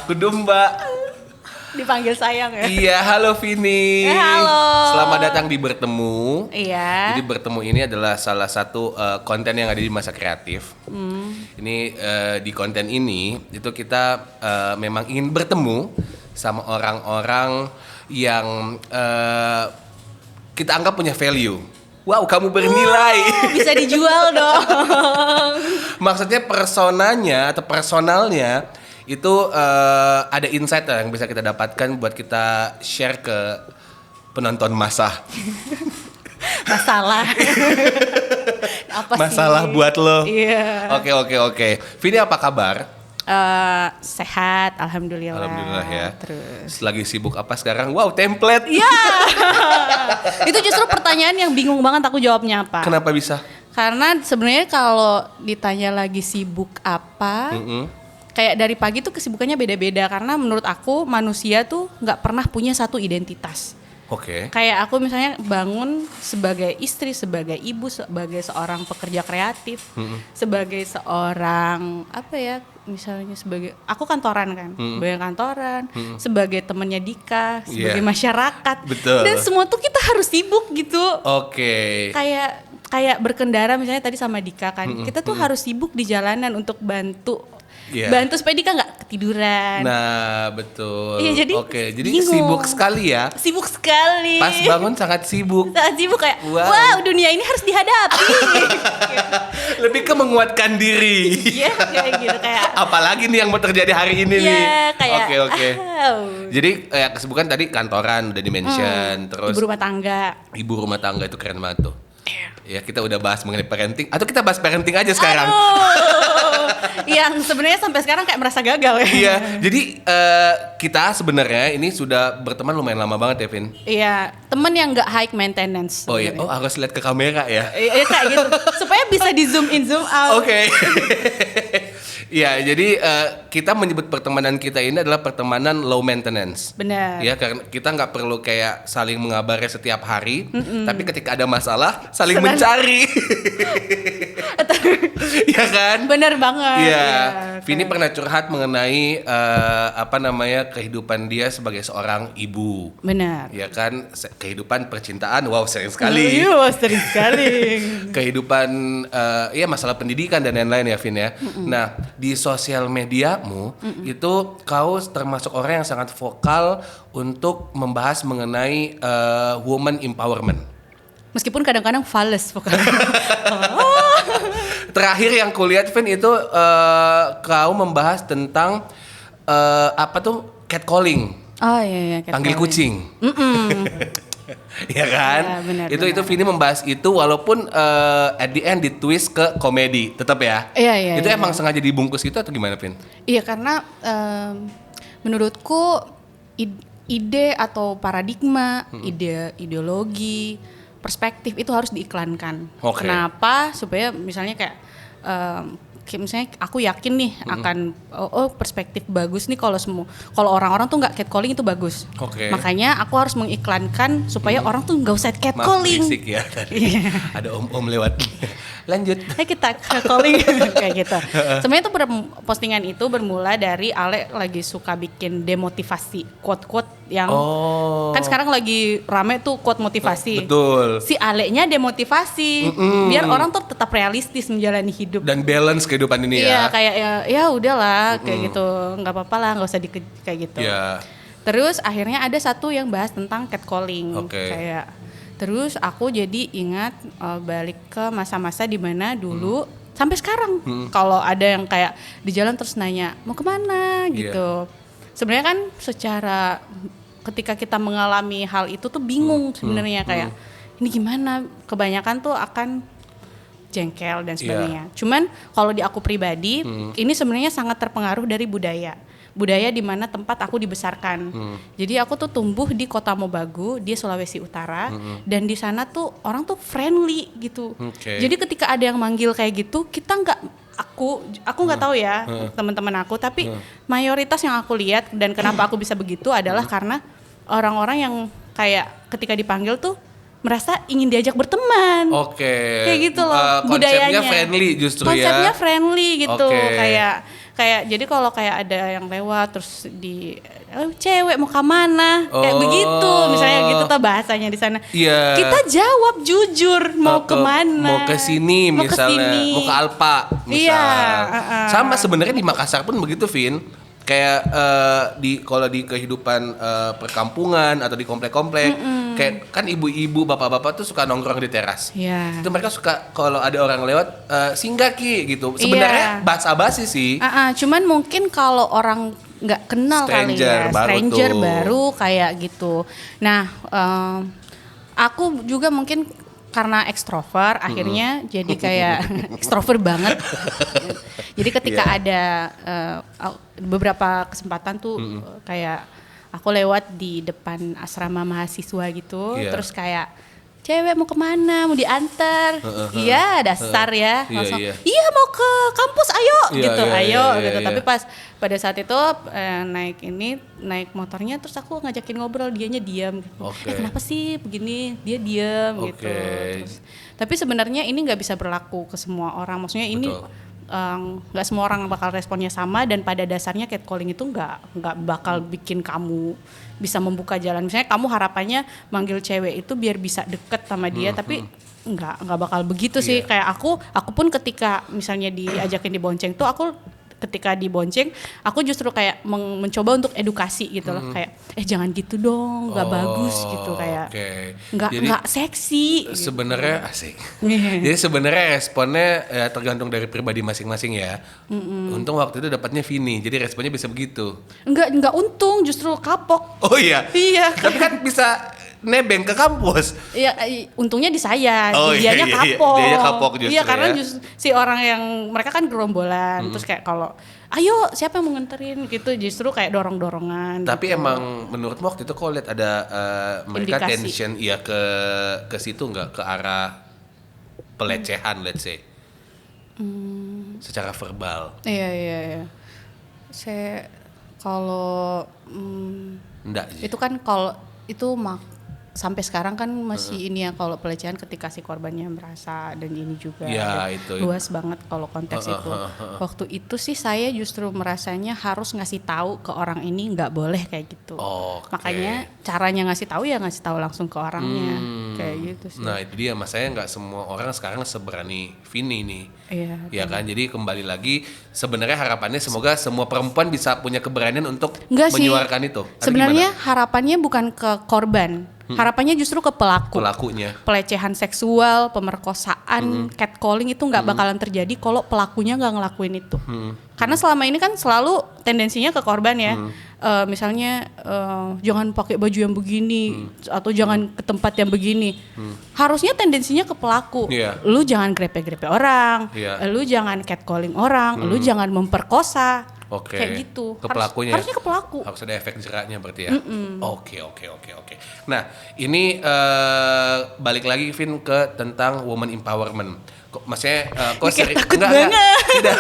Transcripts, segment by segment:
Kudu Mbak. Dipanggil sayang ya. Iya, halo Vini. Halo. Selamat datang di Bertemu. Iya. Jadi Bertemu ini adalah salah satu konten yang ada di Masa Kreatif. Ini di konten ini itu kita memang ingin bertemu sama orang-orang yang kita anggap punya value. Wow, kamu bernilai. Bisa dijual dong. Maksudnya personanya atau personalnya itu ada insight yang bisa kita dapatkan buat kita share ke penonton masa. Masalah. Apa sih? Masalah buat lo. Iya. Oke. Vini apa kabar? Sehat, alhamdulillah. Alhamdulillah ya. Terus. Lagi sibuk apa sekarang? Wow, template. Iya. Itu justru pertanyaan yang bingung banget aku jawabnya apa. Kenapa bisa? Karena sebenarnya kalau ditanya lagi sibuk apa, kayak dari pagi tuh kesibukannya beda-beda. Karena menurut aku manusia tuh nggak pernah punya satu identitas. Oke. Kayak aku misalnya bangun sebagai istri, sebagai ibu, sebagai seorang pekerja kreatif, sebagai seorang apa ya, misalnya sebagai aku kantoran kan, sebagai kantoran, sebagai temannya Dika, sebagai masyarakat. Betul. Dan semua tuh kita harus sibuk gitu. Oke. Kayak berkendara misalnya tadi sama Dika kan, kita tuh harus sibuk di jalanan untuk bantu supaya Dika nggak ketiduran. Nah, betul. Iya, jadi jadi sibuk sekali ya. Sibuk sekali. Pas bangun sangat sibuk. Sangat sibuk kayak, Wow. wow dunia ini harus dihadapi. Lebih ke menguatkan diri. Iya kayak gitu kayak. Apalagi nih yang mau terjadi hari ini nih. Iya kayak. Oke. Wow. Jadi kesibukan tadi kantoran udah di-mention, terus Ibu rumah tangga. ibu rumah tangga itu keren banget tuh. Ya kita udah bahas mengenai parenting, atau kita bahas parenting aja sekarang. Yang sebenarnya sampai sekarang kayak merasa gagal ya. Iya, jadi kita sebenarnya ini sudah berteman lumayan lama banget ya, Vin. Iya, temen yang nggak high maintenance. Oh iya, harus lihat ke kamera ya. Iya kayak gitu, supaya bisa di zoom in zoom out. Oke. Iya, jadi kita menyebut pertemanan kita ini adalah pertemanan low maintenance. Benar. Ya, karena kita nggak perlu kayak saling mengabari setiap hari, tapi ketika ada masalah saling mencari. Iya kan? Benar banget. Iya. Ya, Vini pernah curhat mengenai kehidupan dia sebagai seorang ibu. benar. Ya kan, kehidupan percintaan, wow sering sekali. Iya, sering sekali. Kehidupan masalah pendidikan dan lain-lain ya, Vin ya. Nah, di sosial mediamu itu kau termasuk orang yang sangat vokal untuk membahas mengenai woman empowerment. Meskipun kadang-kadang fals pokoknya. Terakhir yang kulihat, Vin, itu kau membahas tentang catcalling. Oh iya Panggil kucing. Iya kan? Ya, benar, itu benar. Vini membahas itu walaupun at the end ditwist ke komedi, tetap ya. Iya. Itu emang sengaja dibungkus gitu atau gimana, Vin? Iya karena menurutku ide atau paradigma, ideologi, perspektif itu harus diiklankan. Oke. Kenapa? Supaya misalnya kayak misalnya aku yakin nih akan perspektif bagus nih kalau orang-orang tuh nggak catcalling itu bagus. Oke. Makanya aku harus mengiklankan supaya orang tuh nggak usah catcalling. Maaf berisik ya tadi. Ada om-om lewat. Lanjut. Kita catcalling kayak gitu. Sebenarnya tuh postingan itu bermula dari Ale lagi suka bikin demotivasi, quote-quote yang kan sekarang lagi rame tuh quote motivasi. Betul. Si Ale-nya demotivasi biar orang tuh tetap realistis menjalani hidup. Dan balance kehidupan ini Iya ya. kayak ya udahlah kayak gitu, nggak apa-apa lah, nggak usah kayak gitu. Iya. Terus akhirnya ada satu yang bahas tentang catcalling. Oke. Kayak terus aku jadi ingat balik ke masa-masa di mana dulu sampai sekarang kalau ada yang kayak di jalan terus nanya mau kemana gitu. Sebenarnya kan secara ketika kita mengalami hal itu tuh bingung sebenarnya kayak ini gimana, kebanyakan tuh akan jengkel dan sebagainya. Cuman kalau di aku pribadi ini sebenarnya sangat terpengaruh dari budaya di mana tempat aku dibesarkan. Jadi aku tuh tumbuh di Kota Mobagu, di Sulawesi Utara, dan di sana tuh orang tuh friendly gitu. Okay. Jadi ketika ada yang manggil kayak gitu, kita aku nggak tahu ya teman-teman aku, tapi mayoritas yang aku lihat dan kenapa aku bisa begitu adalah karena orang-orang yang kayak ketika dipanggil tuh merasa ingin diajak berteman. Oke. Kayak gitu loh Konsepnya budayanya. friendly justru Konsepnya ya. friendly gitu. Oke. Kayak jadi kalau kayak ada yang lewat terus cewek mau ke mana? Kayak begitu misalnya gitu tuh bahasanya di sana. Iya. Kita jawab jujur mau kemana? Mau ke sini misalnya, mau ke Alpa misal. Iya, Sama sebenarnya di Makassar pun begitu, Vin. Kayak kalau di kehidupan perkampungan atau di komplek-komplek, kayak kan ibu-ibu, bapak-bapak tuh suka nongkrong di teras. Iya. Itu mereka suka kalau ada orang lewat singgah Ki gitu. Sebenarnya basa-basi sih. Cuman mungkin kalau orang nggak kenal Stranger stranger baru tuh. baru kayak gitu. Nah, aku juga mungkin karena ekstrovert akhirnya jadi kayak ekstrovert banget. Jadi ketika ada beberapa kesempatan tuh kayak aku lewat di depan asrama mahasiswa gitu, terus kayak cewek mau kemana, mau diantar, iya dasar ya, langsung iya mau ke kampus ayo gitu, ayo gitu. Tapi pas pada saat itu naik motornya terus aku ngajakin ngobrol, dianya diam. Kenapa sih begini? Dia diam gitu. Terus, tapi sebenarnya ini nggak bisa berlaku ke semua orang. Maksudnya ini nggak semua orang bakal responnya sama, dan pada dasarnya catcalling itu nggak bakal bikin kamu bisa membuka jalan. Misalnya kamu harapannya manggil cewek itu biar bisa deket sama dia, tapi nggak bakal begitu sih. Kayak aku pun ketika misalnya diajakin dibonceng tuh, aku ketika dibonceng aku justru kayak mencoba untuk edukasi gitu loh, kayak jangan gitu dong, nggak bagus gitu, kayak nggak seksi sebenarnya gitu. Asik. Jadi sebenarnya responnya tergantung dari pribadi masing-masing ya. Untung waktu itu dapatnya Vini, jadi responnya bisa begitu. Nggak untung, justru kapok. Oh iya. Iya. Tapi kan bisa nebeng ke kampus. Iya, untungnya di saya, dianya kapok. Dianya kapok justru. Iya, karena justru si orang yang mereka kan gerombolan, terus kayak kalau ayo siapa yang mau nganterin gitu, justru kayak dorong-dorongan. Tapi gitu. emang menurutmu waktu itu kau lihat ada mereka Indikasi. tension ke situ nggak, ke arah pelecehan let's say. Secara verbal. Iya. Saya kalau Enggak. itu kan kalau itu sampai sekarang kan masih ini ya, kalau pelecehan ketika si korbannya merasa, dan ini juga luas banget kalau konteks itu. Waktu itu sih saya justru merasanya harus ngasih tahu ke orang ini, nggak boleh kayak gitu. Makanya caranya ngasih tahu ya ngasih tahu langsung ke orangnya, kayak gitu sih. Nah itu dia, masanya nggak semua orang sekarang seberani Vini nih. Iya kan, jadi kembali lagi sebenarnya harapannya semoga semua perempuan bisa punya keberanian untuk menyuarakan itu. Sebenarnya harapannya bukan ke korban, harapannya justru ke pelakunya. Pelecehan seksual, pemerkosaan, catcalling itu nggak bakalan terjadi kalau pelakunya nggak ngelakuin itu. Karena selama ini kan selalu tendensinya ke korban ya. Misalnya jangan pakai baju yang begini atau jangan ke tempat yang begini. Harusnya tendensinya ke pelaku. Lu jangan grepe-grepe orang, lu jangan catcalling orang, lu jangan memperkosa. Kayak gitu. Ke pelakunya. Harusnya ke pelaku. Harus ada efek jeraknya berarti ya. Oke. Nah, ini balik lagi Vin ke tentang woman empowerment. Maksudnya kok sering enggak. Tidak.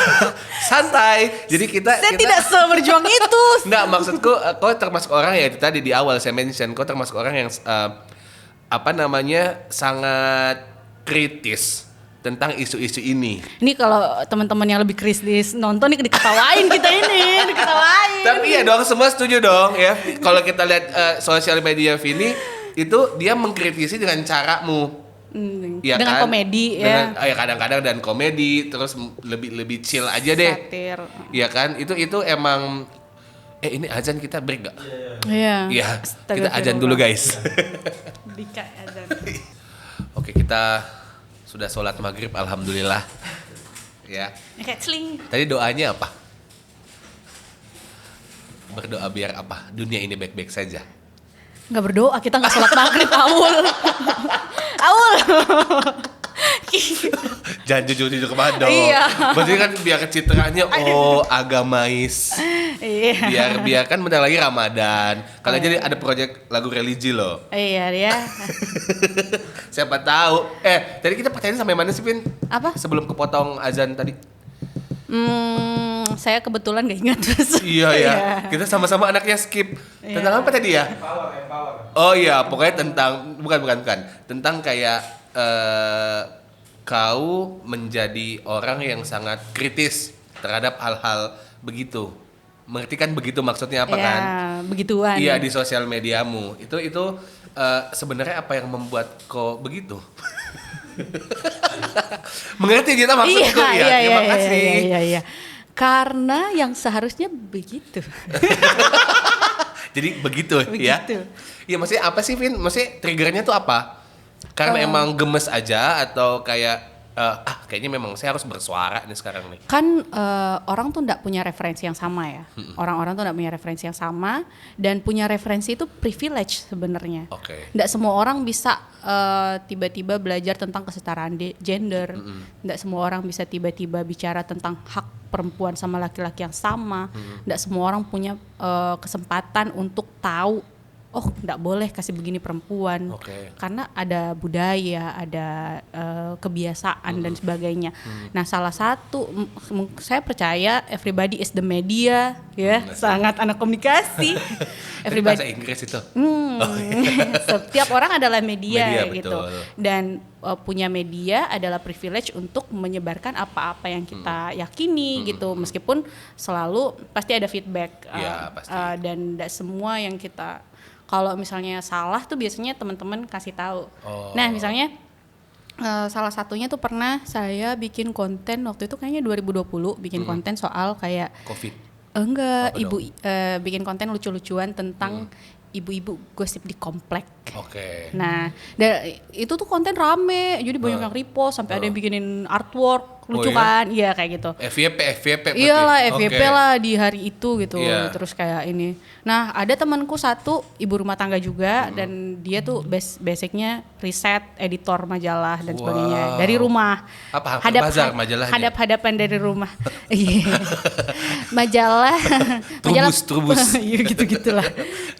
Santai. Jadi kita tidak seberjuang itu. Enggak, maksudku kau termasuk orang ya, itu tadi di awal saya mention, kau termasuk orang yang sangat kritis tentang isu-isu ini. Ini kalau teman-teman yang lebih kritis nonton nih diketawain kita ini, diketawain. Tapi ya dong, semua setuju dong ya. Kalau kita lihat sosial media Vini itu dia mengkritisi dengan caramu. Ya dengan kan? Komedi ya. Kadang-kadang dan komedi, terus lebih chill aja deh. Satir. Iya kan? Itu emang ini azan, kita break gak? Iya. Iya. Kita azan dulu guys. Dika azan. Oke, kita sudah sholat maghrib, alhamdulillah. Ya. Kayak celing. Tadi doanya apa? Berdoa biar apa? Dunia ini baik-baik saja. Nggak berdoa, kita nggak sholat maghrib, Aul. Jangan jujur-jujur kemana dong. Iya. Berarti kan biar citranya agamais. Iya. Biar kan bentar lagi Ramadan. Kalian jadi ada proyek lagu religi loh. Iya ya. Siapa tahu. Tadi kita pacaran sampai mana sih, Pin? Apa? Sebelum kepotong azan tadi. Saya kebetulan gak ingat terus. Iya ya. Kita sama-sama anaknya skip. Tentang apa tadi ya? Empower. Oh iya, pokoknya tentang bukan. Tentang kayak kau menjadi orang yang sangat kritis terhadap hal-hal begitu. Mengerti kan begitu maksudnya apa Ya, kan? begituan. Iya, di sosial mediamu. Itu sebenarnya apa yang membuat kau begitu? Mengerti kita maksudku ya? Terima kasih. Iya. Karena yang seharusnya begitu. Jadi begitu ya? Iya, maksudnya apa sih, Vin? Maksudnya triggernya tuh apa? Karena emang gemes aja atau kayak kayaknya memang saya harus bersuara nih sekarang nih. Kan orang tuh nggak punya referensi yang sama ya. Orang-orang tuh nggak punya referensi yang sama, dan punya referensi itu privilege sebenarnya. Oke. Nggak semua orang bisa tiba-tiba belajar tentang kesetaraan gender. Nggak semua orang bisa tiba-tiba bicara tentang hak perempuan sama laki-laki yang sama. Nggak semua orang punya kesempatan untuk tahu, oh nggak boleh kasih begini perempuan, karena ada budaya, ada kebiasaan dan sebagainya. Nah, salah satu saya percaya everybody is the media, ya, sangat anak komunikasi. Everybody. Bahasa Inggris itu. Setiap orang adalah media gitu, betul. dan punya media adalah privilege untuk menyebarkan apa-apa yang kita yakini gitu, meskipun selalu pasti ada feedback, pasti. Dan tidak semua yang kita, kalau misalnya salah tuh biasanya teman-teman kasih tahu. Nah, misalnya salah satunya tuh pernah saya bikin konten waktu itu kayaknya 2020, bikin konten soal kayak COVID. Enggak, bikin konten lucu-lucuan tentang ibu-ibu gosip di komplek. Nah, itu tuh konten rame, jadi banyak yang repost, sampai ada yang bikinin artwork lucu kan, iya kayak gitu. FYP. Iyalah, FYP lah di hari itu gitu. Terus kayak ini. Nah, ada temanku satu ibu rumah tangga juga, dan dia tuh basicnya riset, editor majalah dan sebagainya dari rumah. Apa? Bazar majalahnya? Hadap-hadapan dari rumah. majalah. Trubus. Iya gitu-gitulah.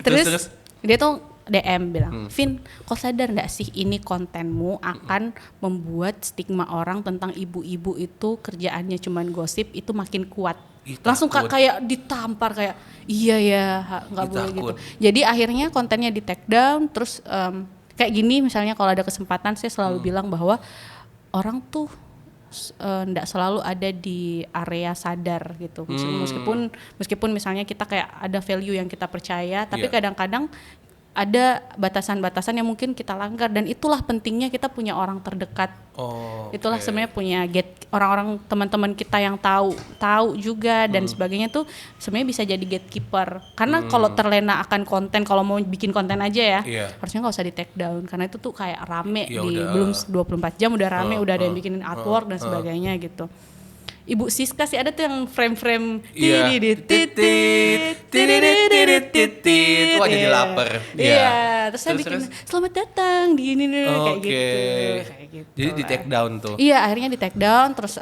Terus dia tuh DM bilang, Vin, kau sadar nggak sih ini kontenmu akan membuat stigma orang tentang ibu-ibu itu kerjaannya cuman gosip itu makin kuat. Langsung kayak ditampar kayak iya ya, nggak boleh gitu. Jadi akhirnya kontennya di take down. Terus kayak gini misalnya, kalau ada kesempatan saya selalu bilang bahwa orang tuh nggak selalu ada di area sadar gitu. Meskipun misalnya kita kayak ada value yang kita percaya, tapi kadang-kadang ada batasan-batasan yang mungkin kita langgar, dan itulah pentingnya kita punya orang terdekat. Itulah sebenarnya punya orang-orang teman-teman kita yang tahu juga dan sebagainya tuh sebenarnya bisa jadi gatekeeper. Karena kalau terlena akan konten, kalau mau bikin konten aja ya, harusnya nggak usah di take down, karena itu tuh kayak rame belum 24 jam udah rame, udah ada yang bikinin artwork dan sebagainya gitu. Ibu Siska sih ada tuh yang frame-frame wah jadi lapar. Iya, terus saya bikin selamat datang di ini kayak gitu. Jadi di take down tuh. Iya, akhirnya di take down, terus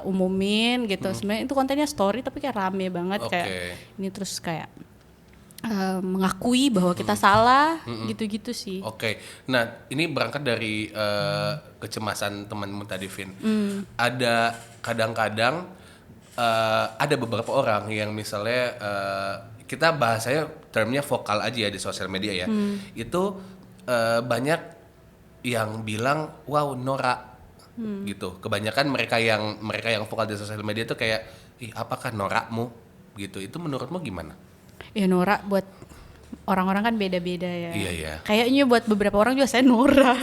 umumin gitu. Sebenarnya itu kontennya story tapi kayak rame banget, kayak ini, terus kayak mengakui bahwa kita salah, gitu-gitu sih. Nah ini berangkat dari kecemasan temanmu tadi, Vin. Ada kadang-kadang ada beberapa orang yang misalnya kita bahasanya termnya vokal aja ya di sosial media ya. Itu banyak yang bilang wow norak gitu. Kebanyakan mereka yang vokal di sosial media tuh kayak ih apakah norakmu gitu. Itu menurutmu gimana? Ya norak buat orang-orang kan beda-beda ya. Iya. Kayaknya buat beberapa orang juga saya norak.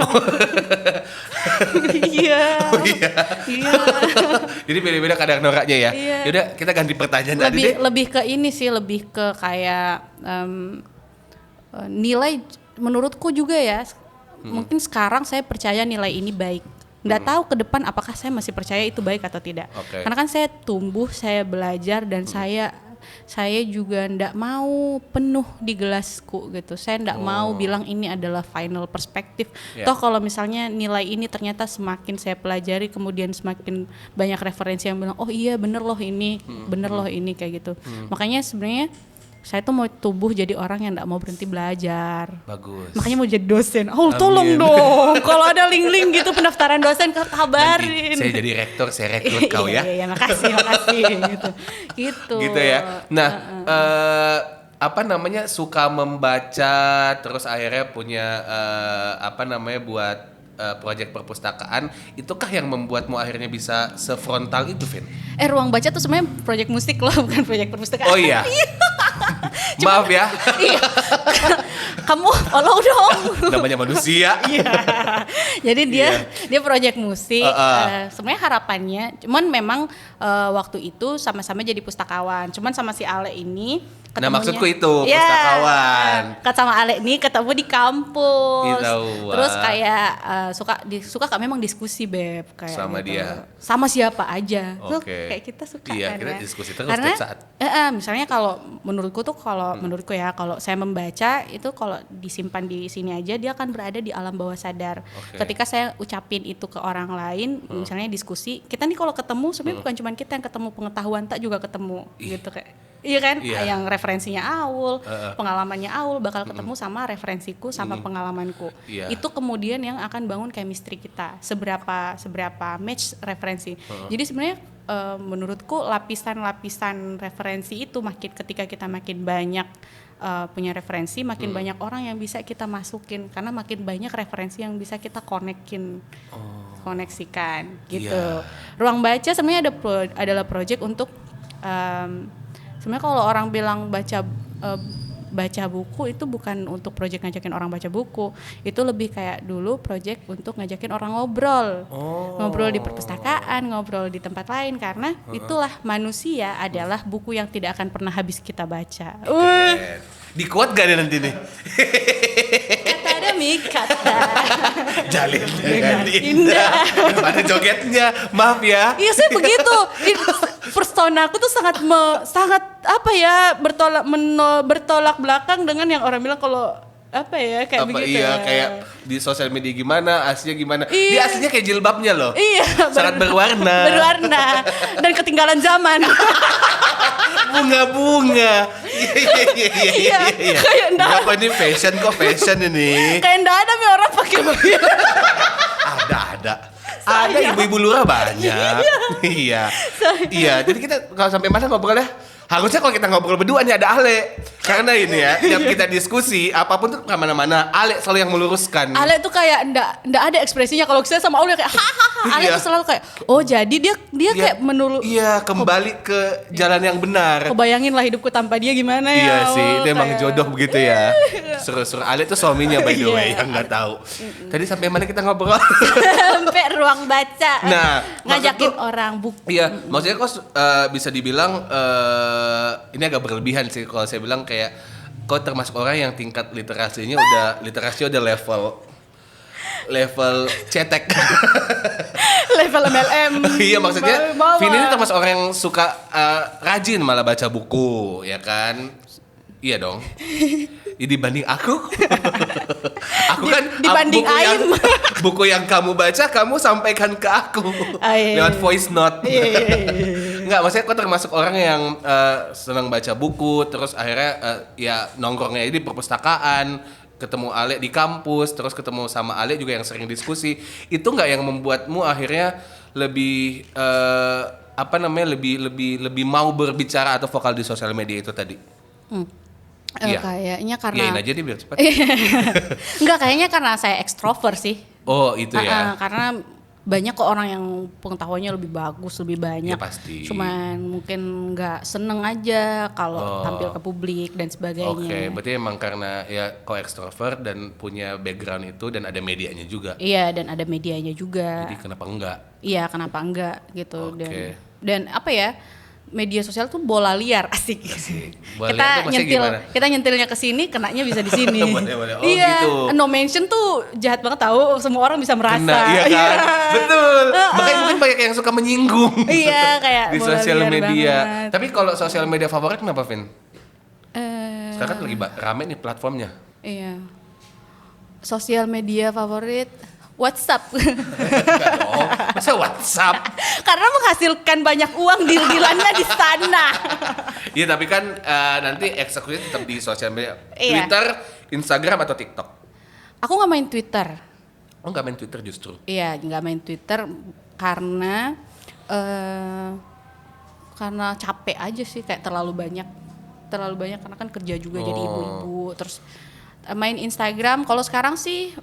Iya. Jadi beda-beda kadang noraknya ya. Iya. Yaudah kita ganti pertanyaan tadi deh. Lebih ke ini sih, lebih ke kayak nilai menurutku juga ya. Mungkin sekarang saya percaya nilai ini baik. Nggak tahu ke depan apakah saya masih percaya itu baik atau tidak. Karena kan saya tumbuh, saya belajar, dan saya juga ndak mau penuh di gelasku gitu. Saya ndak mau bilang ini adalah final perspektif. Toh kalau misalnya nilai ini ternyata semakin saya pelajari, kemudian semakin banyak referensi yang bilang oh iya bener loh ini, kayak gitu. Makanya sebenarnya saya tuh mau tumbuh jadi orang yang ndak mau berhenti belajar. Bagus. Makanya mau jadi dosen. Tolong dong. Kalau ada link-link gitu pendaftaran dosen, kabarin. Saya jadi rektor, saya rekrut kau ya. Iya, makasih gitu. Gitu ya. Nah, suka membaca, terus akhirnya punya buat proyek perpustakaan, itukah yang membuatmu akhirnya bisa sefrontal itu, Vin? Ruang baca tuh sebenarnya proyek musik loh, bukan proyek perpustakaan. Oh iya. Maaf ya. Iya. Kamu follow dong. Namanya manusia. Iya. Jadi dia proyek musik. Sebenarnya harapannya, cuman memang waktu itu sama-sama jadi pustakawan. Cuman sama si Ale ini ketemunya. Nah maksudku itu pustakawan. Sama Ale ini ketemu di kampus. Gitu, Terus kayak suka memang diskusi Beb kayak sama gitu. dia. Sama siapa aja. Tuh, Oke. kayak kita suka Iya, kan kita ya. diskusi terus Karena setiap saat. misalnya kalau menurutku kalau saya membaca itu kalau disimpan di sini aja dia akan berada di alam bawah sadar. Ketika saya ucapin itu ke orang lain, misalnya diskusi, kita nih kalau ketemu sebenarnya bukan cuma kita yang ketemu, pengetahuan tak juga ketemu gitu kayak. Iya kan? Iya. Yang referensinya Aul, pengalamannya Aul bakal ketemu sama referensiku sama pengalamanku. Iya. Itu kemudian yang akan bangun chemistry kita. Seberapa match referensi. Jadi sebenarnya menurutku lapisan-lapisan referensi itu ketika kita makin banyak punya referensi, makin banyak orang yang bisa kita masukin karena makin banyak referensi yang bisa kita koneksikan gitu. Iya. Ruang baca sebenarnya adalah project untuk sebenarnya kalau orang bilang baca buku itu bukan untuk project ngajakin orang baca buku, itu lebih kayak dulu project untuk ngajakin orang ngobrol di perpustakaan, ngobrol di tempat lain karena itulah manusia adalah buku yang tidak akan pernah habis kita baca. Dikuat gak nih nanti nih? Kata demi kata. Jalin dengan indah. Ada jogetnya, maaf ya. Iya sih begitu. Persona aku tuh sangat apa ya bertolak belakang dengan yang orang bilang kalau apa ya kayak begitu. Iya ya. kayak di sosial media gimana, aslinya gimana. Iya. Dia aslinya kayak jilbabnya loh. Iya. Sangat berwarna. Berwarna dan ketinggalan zaman. Bunga-bunga. Iya. Kayak enggak. Apa ini fashion ini. Kayak enggak ada nih orang pakai begini. Ada. Ada ibu-ibu lurah banyak. Iya. Jadi kita kalau sampai mana ngobrolnya? Harusnya kalau kita ngobrol berdua nih ada Ale. Karena ini ya, tiap kita diskusi apapun tuh kemana-mana, Ale selalu yang meluruskan. Ale tuh kayak enggak ada ekspresinya. Kalau saya sama Aul kayak hahaha. Ale tuh selalu kayak jadi dia kayak Iya, kembali ke jalan yang benar. Kebayangin lah hidupku tanpa dia gimana ya. Iya sih, itu emang kayak jodoh begitu ya. Seru-seru. Ale tuh suaminya by the way yang nggak tahu. Tadi sampai mana kita ngobrol? Sampai ruang baca. Nah, ngajakin orang buku. Iya, maksudnya kok bisa dibilang ini agak berlebihan sih kalau saya bilang kayak kau termasuk orang yang tingkat literasinya udah level cetek. Level MLM. Iya maksudnya Bawa. Vin ini termasuk orang yang suka rajin malah baca buku, ya kan? Iya dong. Ya, dibanding aku kan dibanding buku yang kamu baca kamu sampaikan ke aku lewat voice note. Enggak, maksudnya kok termasuk orang yang senang baca buku, terus akhirnya ya nongkrongnya di perpustakaan, ketemu Ale di kampus, terus ketemu sama Ale juga yang sering diskusi. Itu enggak yang membuatmu akhirnya lebih lebih mau berbicara atau vokal di sosial media itu tadi? Iya. Kayaknya karena Yain aja deh biar cepat. Enggak, kayaknya karena saya ekstrovert sih. Oh, itu ya. Karena banyak kok orang yang pengetahuannya lebih bagus, lebih banyak. Ya, pasti. Cuman mungkin nggak seneng aja kalau tampil ke publik dan sebagainya. Oke, berarti emang karena ya kau ekstrovert dan punya background itu dan ada medianya juga. Iya, dan ada medianya juga. Jadi kenapa enggak? Iya, kenapa enggak gitu. Oke. Dan apa ya? Media sosial tuh bola liar, asik. Bola liar tuh maksudnya gimana? Kita nyentilnya ke sini, kenanya bisa di sini. Boleh. Oh, iya, gitu. No mention tuh jahat banget tahu, semua orang bisa merasa. Kena, iya kan? Betul. Makanya mungkin banyak yang suka menyinggung. Iya, kayak di bola sosial liar media. banget. Tapi kalau sosial media favorit kenapa, Vin? Sekarang kan lagi rame nih platformnya. Iya. Sosial media favorit WhatsApp. Enggak dong. Masa WhatsApp? Karena menghasilkan banyak uang deal-dealannya di sana. Iya, tapi kan nanti eksekusi tetap di sosial media. Iya. Twitter, Instagram atau TikTok? Aku nggak main Twitter. Oh, nggak main Twitter justru? Iya, nggak main Twitter karena capek aja sih, kayak terlalu banyak karena kan kerja juga jadi ibu-ibu, terus main Instagram. Kalau sekarang sih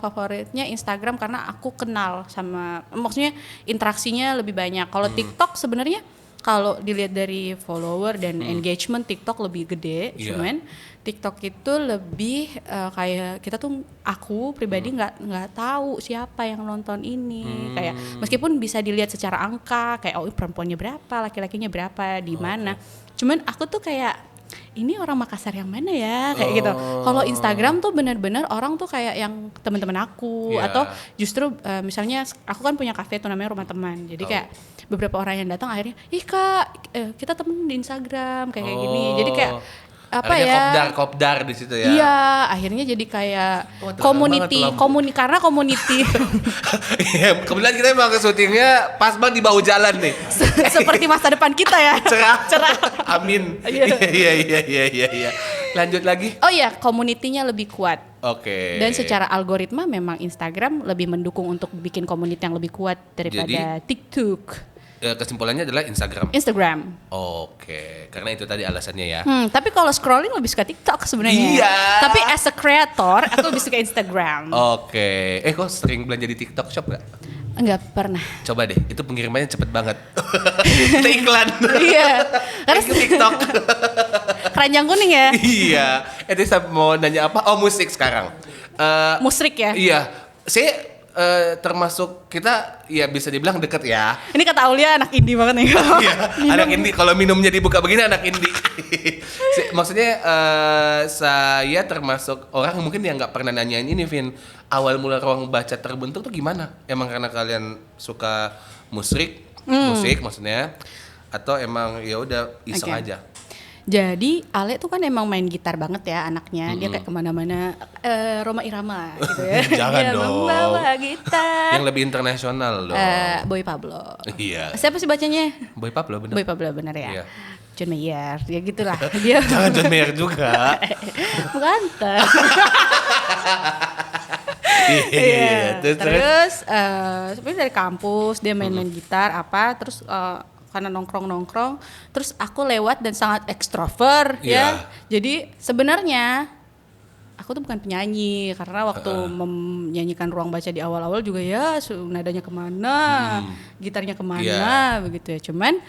favoritnya Instagram karena aku kenal sama, maksudnya interaksinya lebih banyak. Kalau TikTok sebenarnya kalau dilihat dari follower dan engagement, TikTok lebih gede. Cuman TikTok itu lebih kayak kita tuh, aku pribadi nggak tahu siapa yang nonton ini. Kayak meskipun bisa dilihat secara angka, kayak perempuannya berapa, laki-lakinya berapa, di mana. Cuman aku tuh kayak, ini orang Makassar yang mana ya, kayak gitu. Kalau Instagram tuh benar-benar orang tuh kayak yang teman-teman aku, atau justru misalnya aku kan punya kafe tuh namanya Rumah Teman. Jadi kayak beberapa orang yang datang akhirnya, ih kak, kita temen di Instagram kayak gini. Jadi kayak apa ya? Kopdar di situ ya. Iya, akhirnya jadi kayak karena community. Iya, kebetulan kita emang syutingnya pas banget di bahu jalan nih. Seperti masa depan kita ya. Cerah. Amin. Iya. Lanjut lagi. Oh iya, community-nya lebih kuat. Oke. Dan secara algoritma memang Instagram lebih mendukung untuk bikin community yang lebih kuat daripada TikTok. Kesimpulannya adalah Instagram. Oke, karena itu tadi alasannya ya. Tapi kalau scrolling lebih suka TikTok sebenarnya. Iya. Tapi as a creator, aku lebih suka Instagram. Oke. Kok sering belanja di TikTok Shop gak? Enggak pernah. Coba deh, itu pengirimannya cepet banget. Kita iklan. Iya. Karena TikTok. Keranjang kuning ya. Iya. Itu saya mau nanya apa? Oh, musik sekarang. Musrik ya. Iya. Saya termasuk kita ya bisa dibilang deket ya. Ini kata Aulia anak indie banget nih. Iya, anak indie. Kalau minumnya dibuka begini anak indie. Maksudnya saya termasuk orang mungkin yang nggak pernah nanyain ini, Vin. Awal mula Ruang Baca terbentuk tuh gimana? Emang karena kalian suka musik maksudnya, atau emang ya udah iseng aja? Jadi Ale tuh kan emang main gitar banget ya anaknya. Dia kayak kemana-mana Rhoma Irama gitu ya. Jangan dia dong. membawa gitar. Yang lebih internasional dong. Boy Pablo. Iya. Siapa sih bacanya? Boy Pablo bener. Boy Pablo bener ya. Iya. John Mayer, ya gitulah. Dia Jangan John Mayer juga. bukan. Iya. Terus sebenarnya dari kampus dia main-main gitar terus karena nongkrong, terus aku lewat dan sangat ekstrovert ya. Jadi sebenarnya aku tuh bukan penyanyi, karena waktu menyanyikan Ruang Baca di awal-awal juga ya nadanya kemana, gitarnya kemana begitu ya. Cuman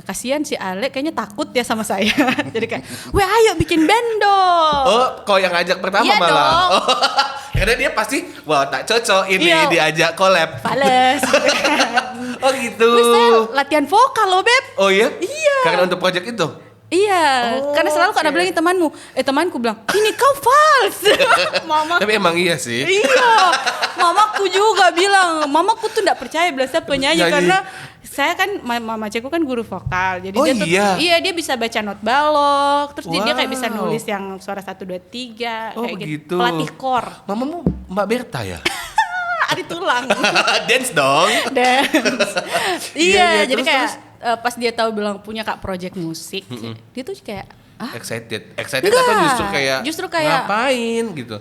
kasihan si Ale kayaknya takut ya sama saya. Jadi kayak, weh ayo bikin band dong. Oh, kau yang ajak pertama iya malah. Dong. Oh, karena dia pasti, wah tak cocok ini diajak collab. Fales. Oh gitu. Terus saya latihan vokal loh Beb. Oh iya? Iya. Karena untuk project itu? Iya, karena selalu karena bilangin temanku bilang, ini kau fals. Mama. Tapi emang iya sih. Iya, mamaku juga bilang, mamaku tuh nggak percaya bilang saya penyanyi karena saya kan mama cekku kan guru vokal, jadi dia tuh dia bisa baca not balok, terus dia kayak bisa nulis yang suara 1 2 3 kayak gitu. Pelatih kor. Mamamu Mbak Berta ya? Ari tulang. Dance dong. Dance. Iya, jadi terus, kayak pas dia tahu bilang punya kak project musik, dia tuh kayak excited atau justru kayak ngapain gitu?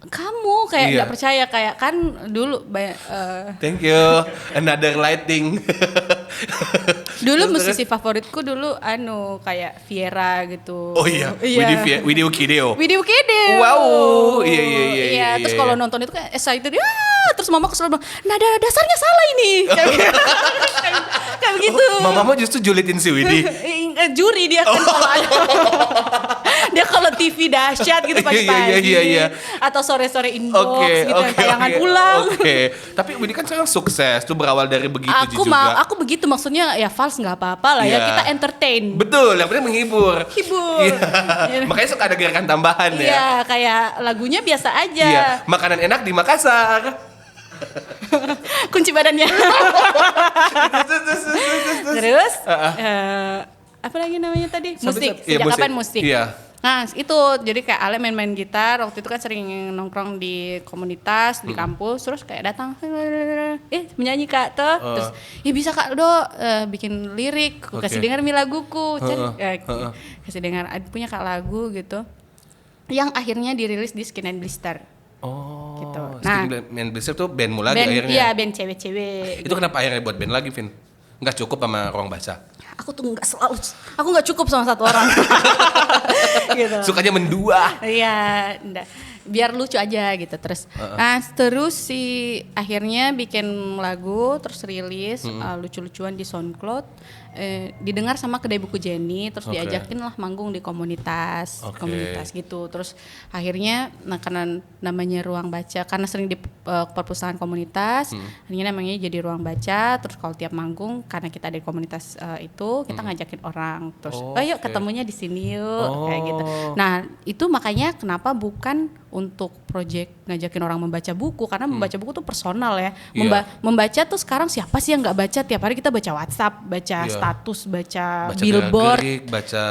Kamu kayak nggak percaya, kayak kan dulu thank you another lighting. Dulu musisi favoritku dulu kayak Viera gitu. Oh iya. Video Kideo. Wow. Iya. Terus kalau nonton itu kayak excited terus mamaku selalu bilang nada dasarnya salah ini. Kayak begitu. Mamamu justru julitin si Widi. Juri dia kan dia kalau TV dahsyat gitu pagi-pagi. Iya. Atau sore-sore inbox gitu tayangan ulang. Tapi Widi kan sekarang sukses tuh, berawal dari begitu juga. Aku begitu, maksudnya ya fals nggak apa-apa lah ya, kita entertain. Betul, yang penting menghibur. Iya. Makanya suka ada gerakan tambahan ya. Iya, kayak lagunya biasa aja. Iya, makanan enak di Makassar. Kunci badannya. Terus apa lagi namanya tadi? Musik. Sejak kapan musik? Iya. Nah itu jadi kayak Ale main-main gitar, waktu itu kan sering nongkrong di komunitas di kampus, terus kayak datang menyanyi kak tuh, terus ya bisa kak bikin lirik, kasih dengar laguku, kasih dengar punya kak lagu gitu, yang akhirnya dirilis di Skin and Blister. Oh, gitu. Skin and Blister tuh bandmu lagi akhirnya? Iya, band cewek-cewek. Itu kenapa akhirnya buat band lagi, Vin? Nggak cukup sama ruang baca. Aku tuh aku nggak cukup sama satu orang. Gitu. Sukanya mendua. Iya, enggak. Biar lucu aja gitu. Terus si akhirnya bikin lagu, terus rilis lucu-lucuan di SoundCloud, didengar sama kedai buku Jenny, terus diajakin lah manggung di komunitas gitu. Terus akhirnya karena namanya ruang baca, karena sering di perpustakaan komunitas, akhirnya namanya jadi ruang baca. Terus kalau tiap manggung karena kita ada di komunitas itu, kita ngajakin orang, terus ayo ketemunya di sini yuk, kayak gitu. Nah itu makanya kenapa bukan untuk project ngajakin orang membaca buku, karena membaca buku tuh personal ya. Membaca tuh sekarang siapa sih yang nggak baca? Tiap hari kita baca WhatsApp, baca status, baca billboard, gerak-gerik, baca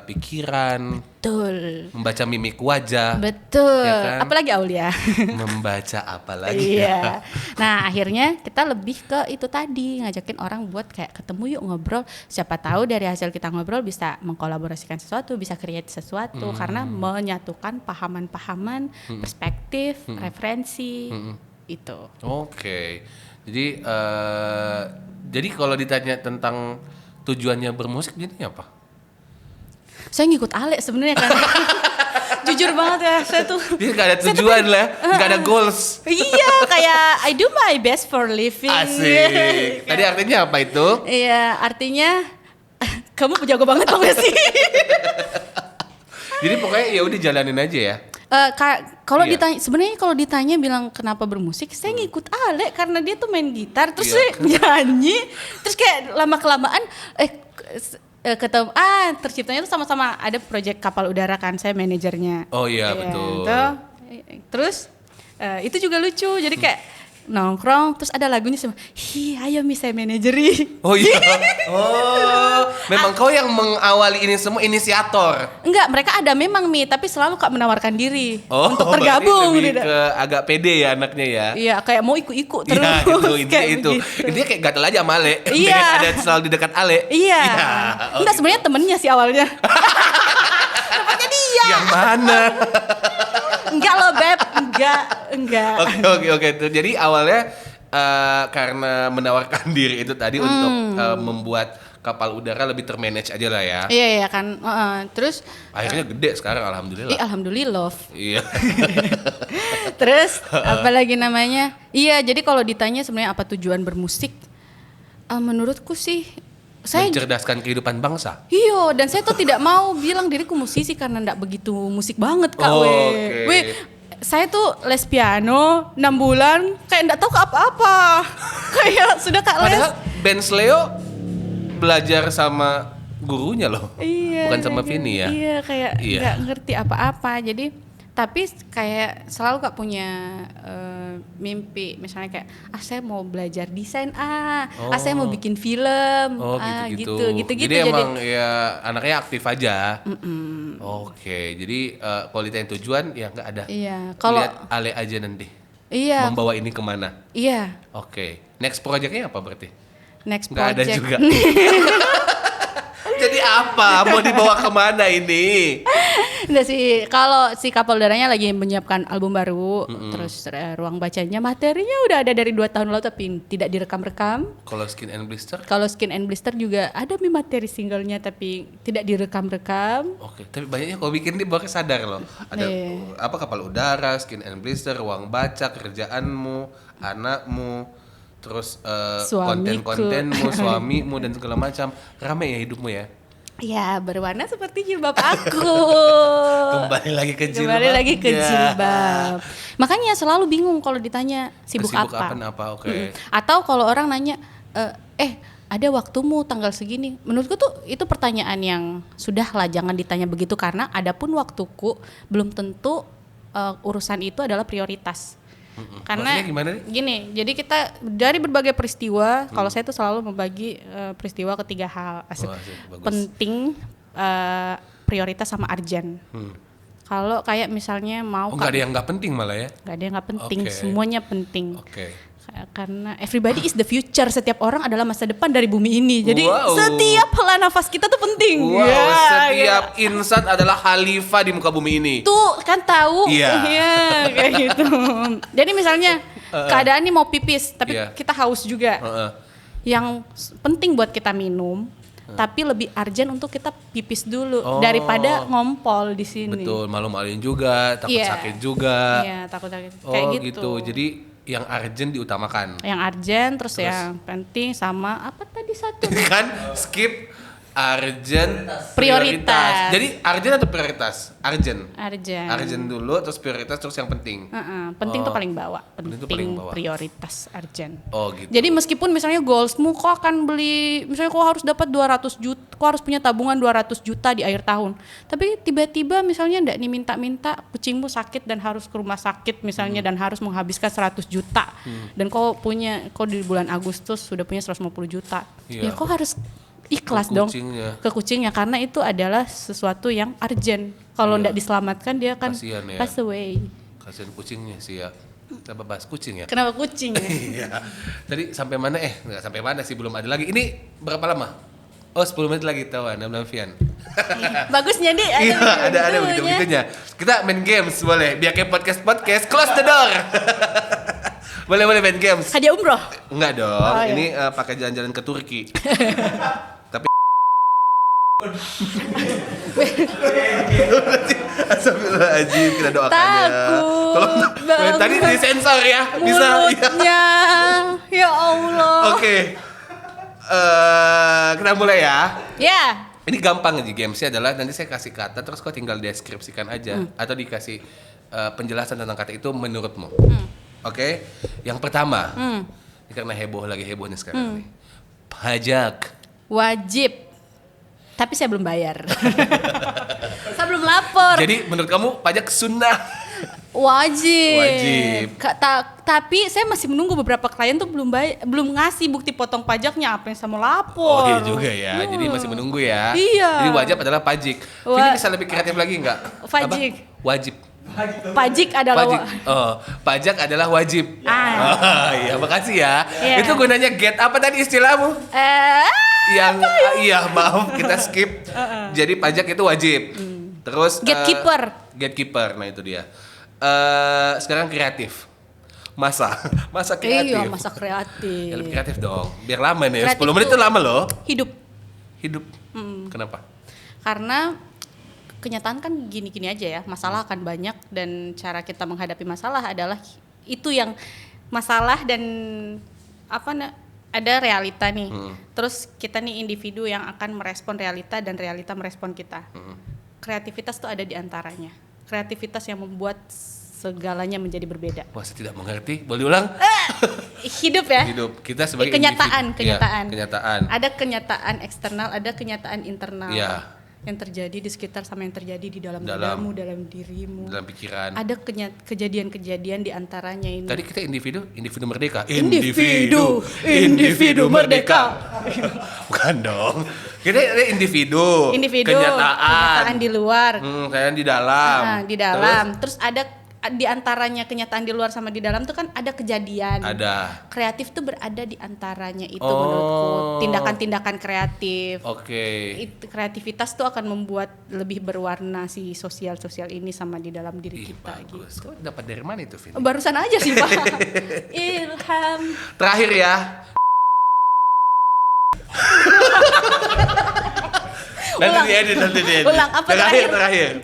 pikiran, betul, membaca mimik wajah, betul. Ya kan? Apalagi Aulia. Membaca apa lagi? Iya. Nah akhirnya kita lebih ke itu tadi, ngajakin orang buat kayak ketemu yuk ngobrol. Siapa tahu dari hasil kita ngobrol bisa mengkolaborasikan sesuatu, bisa create sesuatu, karena menyatukan pahaman-pahaman, perspektif, referensi itu. Oke. Jadi kalau ditanya tentang tujuannya bermusik jadi apa? Saya ngikut Ale sebenarnya kan. Jujur banget ya, saya tuh. Dia nggak ada tujuan lah, nggak ada goals. Iya, kayak I do my best for living. Asik. Tadi artinya apa itu? Iya, artinya kamu jago banget dong ya sih. Jadi pokoknya ya udah jalanin aja ya. Kalau ditanya, sebenarnya kalau ditanya bilang kenapa bermusik, saya ngikut Ale karena dia tuh main gitar, terus saya nyanyi, terus kayak lama kelamaan ketemu terciptanya tuh sama-sama ada proyek kapal udara kan, saya manajernya. Oh iya betul. Terus itu juga lucu, jadi kayak nongkrong terus ada lagunya sama ayo Mi saya manajeri. Oh iya. Oh, memang kau yang mengawali ini semua, inisiator. Enggak, mereka ada memang Mi, tapi selalu Kak menawarkan diri untuk Oh, bergabung lebih ke agak pede ya anaknya ya. Iya, kayak mau ikut-ikut terus. Iya, itu. Intinya kayak gatel aja sama Ale. Iya. Ada selalu di dekat Ale. Iya. Enggak, sebenarnya temennya sih awalnya. Tempatnya dia. Yang mana? Enggak loh Beb, enggak. Oke. Jadi awalnya karena menawarkan diri itu tadi untuk membuat kapal udara lebih termanage aja lah ya. Iya kan. Terus akhirnya gede sekarang alhamdulillah. Alhamdulillah. Iya. Terus apalagi namanya? Iya, jadi kalau ditanya sebenarnya apa tujuan bermusik? Menurutku sih saya mencerdaskan kehidupan bangsa. Iya, dan saya tuh tidak mau bilang diriku musisi karena enggak begitu musik banget Kak. Saya tuh les piano 6 bulan kayak enggak tahu ke apa-apa. Kayak sudah Kak les. Padahal Ben Sleo belajar sama gurunya loh. Iya. Bukan sama Vini ya. Iya, kayak enggak ngerti apa-apa. Jadi tapi kayak selalu Kak punya mimpi, misalnya kayak saya mau belajar desain saya mau bikin film gitu. Jadi emang ya anaknya aktif aja. Oke, jadi kalau ditanya tujuan ya nggak ada. Iya, kalau lihat Ale aja nanti. Iya. Membawa ini kemana? Iya. Oke, next projectnya apa berarti? Next nggak project. ada juga. Jadi apa? Mau dibawa kemana ini? Enggak sih, kalau si kapal udaranya lagi menyiapkan album baru, terus ruang bacanya materinya udah ada dari 2 tahun lalu tapi tidak direkam-rekam. Kalau Skin and Blister? Kalau Skin and Blister juga ada materi singlenya tapi tidak direkam-rekam. Oke, tapi banyaknya kalau bikin dia baru sadar loh. Ada apa kapal udara, Skin and Blister, ruang baca, kerjaanmu, anakmu, terus konten-kontenmu, suamimu dan segala macam. Rame ya hidupmu ya? Ya, berwarna seperti jilbab aku. Kembali lagi ke jilbab. Makanya selalu bingung kalau ditanya sibuk apa. Oke. Atau kalau orang nanya, ada waktumu tanggal segini. Menurutku tuh itu pertanyaan yang sudahlah jangan ditanya begitu karena adapun waktuku belum tentu urusan itu adalah prioritas. Karena gini, jadi kita dari berbagai peristiwa, kalau saya tuh selalu membagi peristiwa ke 3 hal. Penting, prioritas sama urgent. Kalau kayak misalnya mau nggak ada yang nggak penting malah ya? Nggak ada yang nggak penting, semuanya penting. Karena everybody is the future, setiap orang adalah masa depan dari bumi ini. Jadi setiap hela nafas kita tuh penting. Setiap insan adalah khalifah di muka bumi ini. Tuh kan tahu. Iya, kayak gitu. Jadi misalnya keadaan ini mau pipis tapi kita haus juga. yang penting buat kita minum, tapi lebih urgent untuk kita pipis dulu daripada ngompol di sini. Betul, malu-maluin juga, takut sakit juga. Iya, takut sakit. Kayak gitu. Jadi yang urgent diutamakan. Yang urgent, terus yang penting sama apa tadi satu? Kan skip urgent Prioritas. Jadi urgent atau prioritas? Urgent. Urgent Dulu, terus prioritas, terus yang penting. Penting tuh paling bawah. Penting tuh paling bawah. Prioritas urgent. Oh gitu. Jadi meskipun misalnya goalsmu kok akan beli, misalnya kok harus dapat 200 juta, kok harus punya tabungan 200 juta di akhir tahun. Tapi tiba-tiba misalnya enggak nih minta-minta, kucingmu sakit dan harus ke rumah sakit misalnya dan harus menghabiskan 100 juta. Dan kok di bulan Agustus sudah punya 150 juta. Ya kok harus ikhlas dong ke kucingnya karena itu adalah sesuatu yang urgent. Kalau enggak diselamatkan dia akan pass away. Kasihan kucingnya sih ya. Kita bahas kucing ya. Kenapa kucing ya? Iya. Tadi sampai mana? Nggak sampai mana sih, belum ada lagi. Ini berapa lama? Oh 10 menit lagi tawan, 6 Vian. Bagusnya nih ada begitu-begitunya. Kita main games boleh, biar kayak podcast close the door. boleh main games. Hadiah umroh? Enggak dong, ini pakai jalan-jalan ke Turki. Tapi Astagfirullahaladzim, kita doakannya. Tolong, tadi disensor ya, bisa. Mulutnya, ya Allah. Oke. Kita mulai ya. Ya. Ini gampang aja gamesnya adalah nanti saya kasih kata terus kau tinggal deskripsikan aja atau dikasih penjelasan tentang kata itu menurutmu. Oke. Yang pertama, ini karena lagi hebohnya sekarang nih. Pajak. Wajib. Tapi saya belum bayar. Saya belum lapor. Jadi menurut kamu pajak sunnah? Wajib. Tapi saya masih menunggu beberapa klien tuh belum ngasih bukti potong pajaknya, apa yang saya mau lapor. Oh iya juga ya. Jadi masih menunggu ya. Iya. Jadi wajib adalah pajik. Ini bisa lebih kreatif lagi enggak? Pajik. Wajib. Pajik adalah pajak adalah wajib. Iya, makasih ya. Yeah. Itu gunanya get apa tadi istilahmu? Iya, maaf kita skip. Jadi pajak itu wajib. Terus gatekeeper. Nah itu dia. Sekarang kreatif. Masa kreatif. Iya, masa kreatif. Ya, lebih kreatif dong. Biar lama nih. 10 menit itu lama loh. Hidup. Kenapa? Karena kenyataan kan gini-gini aja ya, masalah akan banyak dan cara kita menghadapi masalah adalah itu yang masalah dan ada realita nih. Terus kita nih individu yang akan merespon realita dan realita merespon kita. Kreativitas tuh ada di antaranya. Kreativitas yang membuat segalanya menjadi berbeda. Wah, saya tidak mengerti. Boleh ulang? Hidup ya. Hidup. Kita sebagai kenyataan. Ya, kenyataan. Ada kenyataan eksternal, ada kenyataan internal. Ya. Yang terjadi di sekitar sama yang terjadi di dalam dirimu, dalam dirimu. Dalam pikiran. Ada kejadian-kejadian di antaranya ini. Tadi kita individu merdeka. Individu merdeka. Bukan dong. Kita individu. Kenyataan di luar. Kenyataan di dalam. Di dalam. Terus ada di antaranya kenyataan di luar sama di dalam tuh kan ada kejadian. Ada. Kreatif tuh berada di antaranya itu menurutku. Tindakan-tindakan kreatif. Oke. Kreativitas tuh akan membuat lebih berwarna si sosial ini sama di dalam diri kita. Bagus. Gitu. Kau dapat dari mana itu, Vin? Barusan aja sih, Pak. Ilham. Terakhir ya. Nanti diedit. Ulang apa terakhir.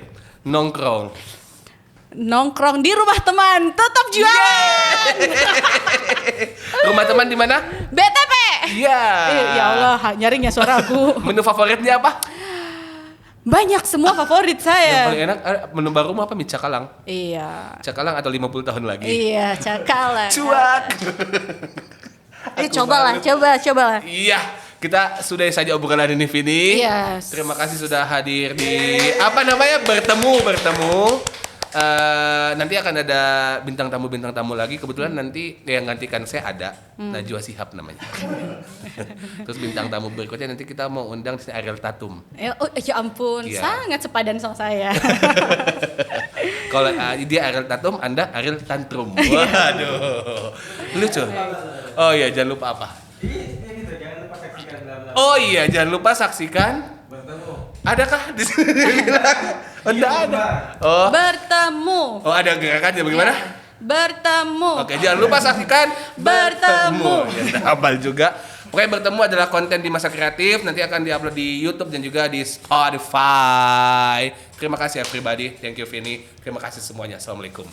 Nongkrong di rumah teman, tetap jualan. Rumah teman di mana? BTP. Iya. Ya Allah, nyaringnya suara aku. Menu favoritnya apa? Banyak semua favorit saya. Yang paling enak menu baru apa? Mie cakalang. Iya. Cakalang atau 50 tahun lagi? Iya, cakalang. Cuak. Cobalah. Iya. Kita sudah saja obrolan ini, Vini. Yes. Terima kasih sudah hadir di bertemu. Nanti akan ada bintang tamu lagi. Kebetulan nanti yang gantikan saya ada Najwa Shihab namanya. Terus bintang tamu berikutnya nanti kita mau undang Ariel Tatum. Ya ampun, sangat sepadan sama saya. Kalau dia Ariel Tatum, Anda Ariel Tantrum. Waduh, lucu. Oh iya, jangan lupa apa? Oh iya, jangan lupa saksikan. Adakah di sini bilang? Enggak ada. Oh. Bertemu. Oh, ada gerakannya bagaimana? Bertemu. Oke, jangan lupa saksikan bertemu. Ya, hafal juga. Pokoknya bertemu adalah konten di Masa Kreatif, nanti akan diupload di YouTube dan juga di Spotify. Terima kasih everybody, thank you Vini, terima kasih semuanya, assalamualaikum.